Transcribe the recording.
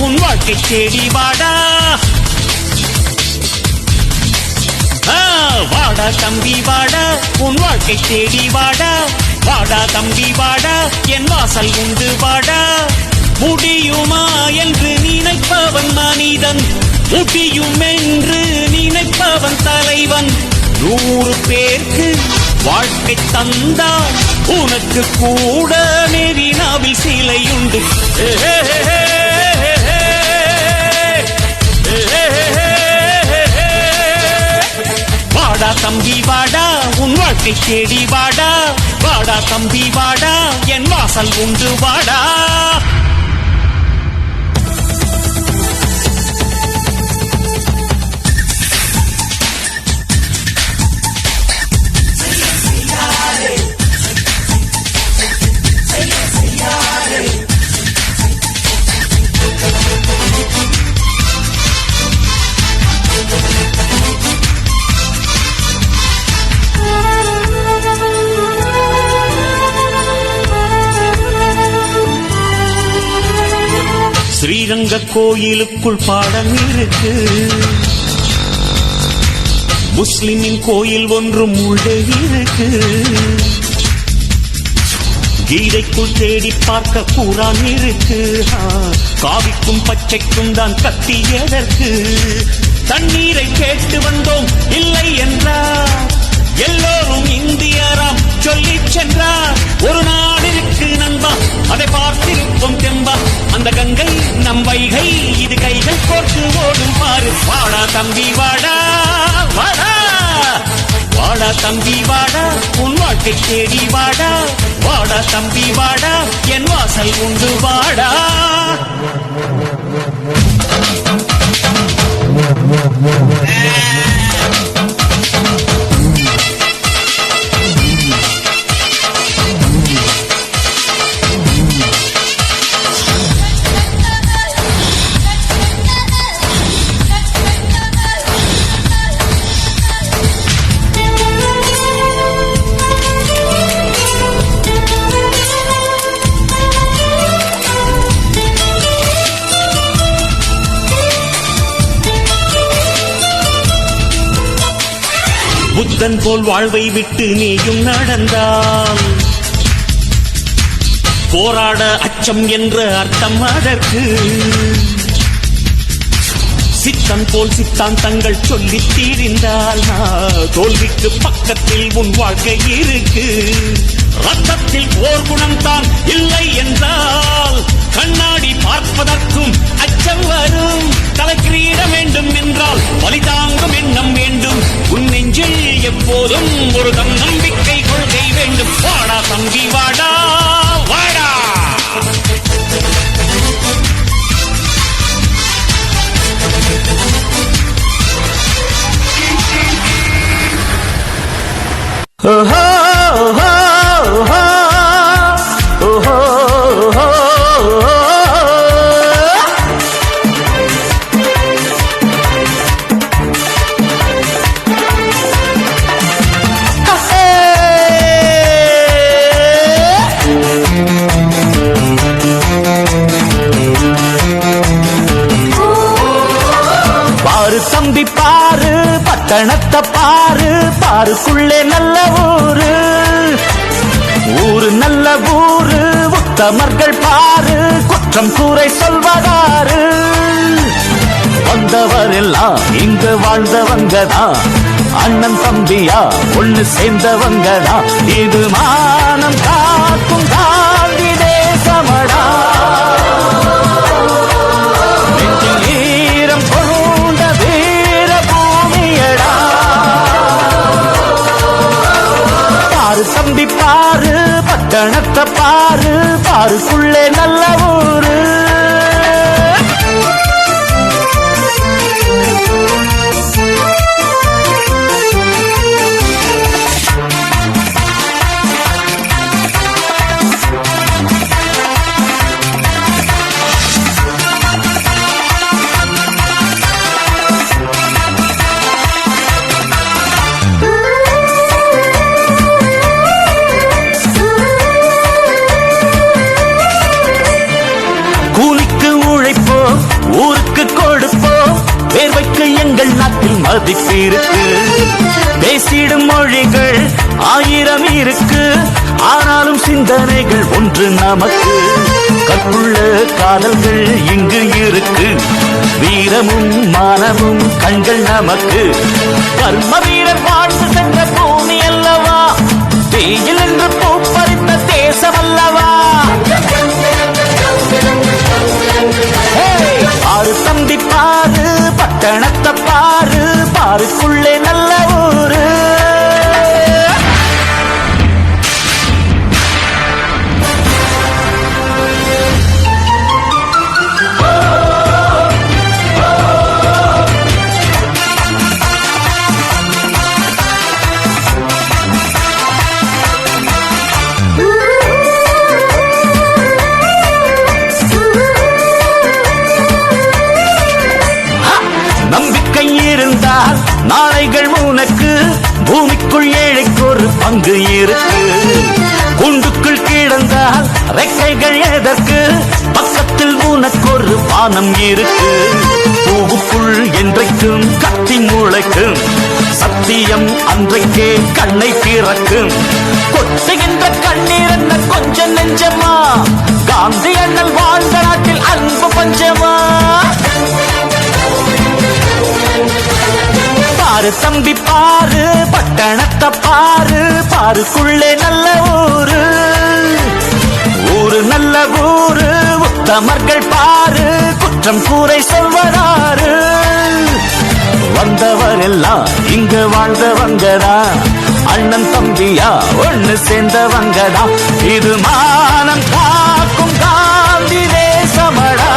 உன் வாழ்க்கை தேடி வாடா. வாடா தம்பி வாடா, உன் வாழ்க்கை தேடி வாடா. வாடா தம்பி வாடா, என் வாசல் உண்டு வாடா. முடியுமா என்று நினைப்பவன் மனிதன், முடியும் என்று நினைப்பவன் தலைவன். 100 பேருக்கு வாழ்க்கை தந்தால் உனக்கு கூட மெரினாவில் சிலையுண்டு. வாடா தம்பி வாடா, உன் வாழ்க்கை தேடி வாடா. வாடா தம்பி வாடா, என் வாசல் உண்டு வாடா. ஸ்ரீரங்க கோயிலுக்குள் பாடம் இருக்கு, முஸ்லிமின் கோயில் ஒன்றும் உள்ளே இருக்கு. கீதைக்குள் தேடி பார்க்க குரான் இருக்கு. காவிக்கும் பச்சைக்கும் தான் கத்தி எதற்கு? தண்ணீரை கேட்டு வந்தோம் இல்லை என்றார், எல்லோரும் இந்தியராம் சொல்லி சென்றார். ஒரு நாடு இருக்கு நண்பா, அதை பார்த்திருப்போம் தெம்பா. அந்த கங்கை நம் வைகை, இது கைகள் கோர்த்து ஓடும் பாரு. வாடா தம்பி வாடா வாடா, வாடா தம்பி வாடா, உன் வாழ்க்கை தேடி வாடா. வாடா தம்பி வாடா, என் வாசல் உண்டு வாடா. புத்தன் போல் வாழ்வை விட்டு நீயும் நடந்தால் போராட அச்சம் என்ற அர்த்தம் அதற்கு. சித்தன் போல் சித்தாந்தங்கள் சொல்லி தீர்ந்தால் தோல்விக்கு பக்கத்தில் உன் வாழ்க்கை இருக்கு. ரத்தத்தில் போர் குணம்தான் இல்லை என்றால் கண்ணாடி பார்ப்பதற்கும் அச்சம் வரும். தலைக்கிரீட வேண்டும் என்றால் வலிதாங்கும் எண்ணம் வேண்டும். உன் நெஞ்சில் எப்போதும் ஒரு நம்பிக்கை கொள்கை வேண்டும். வாடா தம்பி வாடா வாடா. ஓஹோ ஓஹோ ஓஹோ ஓஹோ ஓஹோ. பாரு தம்பி பாரு, பட்டணத்தை பாரு, பாருக்குள்ளே நல்ல ஊரு. ஊரு நல்ல ஊரு, உத்தமர்கள் பாரு, குற்றம் கூரை சொல்வதாரு. வந்தவர் எல்லாம் இங்கு வாழ்ந்தவங்கதான், அண்ணன் தம்பியா ஒண்ணு சேர்ந்தவங்கதான். இது மானம் காக்கும் காந்தி தேசமடா. ஈரம் கொண்ட வீர பூமியடா. பாரு தம்பி பாரு, பட்டணத்தை பாரு, பாருக்குள்ளே நல்ல ஊரு. மதிப்பு இருக்கு. பேசிடும் மொழிகள் 1000 இருக்கு, ஆனாலும் சிந்தனைகள் ஒன்று நமக்கு. கற்புள்ள காதல்கள் இங்கு இருக்கு, வீரமும் மானமும் கண்கள் நமக்கு. கர்ம வீரர் வாழ்ந்து சென்ற பூமி அல்லவா, தீயில் என்று பூப்பறித்த தேசம் அல்லவா. பாரு தம்பி பாரு, பட்டணத்தை பாரு, பாருக்குள்ளே நல்ல ஊரு. நம்பிக்கை இருந்தால் நாளைகள் உனக்கு, பூமிக்குள் ஏழைக்கு ஒரு பங்கு இருக்கு. குண்டுக்குள் கிடந்தால் ரெக்கைகள் எதற்கு, பக்கத்தில் உனக்கு ஒரு வானம் இருக்கு. பூவுக்குள் என்றைக்கும் கத்தி முளைக்கும், சத்தியம் அன்றைக்கே கண்ணை திறக்கும். கொட்டுகின்ற கண்ணீர் என்ன கொஞ்சம் நெஞ்சமா, காந்தி அண்ணல் வாழ்ந்த நாட்டில் அன்பு பஞ்சமா. பாரு தம்பி பாரு, பட்டணத்தை பாரு, பாருக்குள்ளே நல்ல ஊரு. ஊரு நல்ல ஊரு, உத்தமர்கள் பாரு, குற்றம் கூரை சொல்வதாரு. வந்தவர் எல்லாம் இங்கு வாழ்ந்தவங்கடா, அண்ணன் தம்பியா ஒண்ணு சேர்ந்தவங்கடா. இது மானம் காக்கும் காந்தி தேசமடா.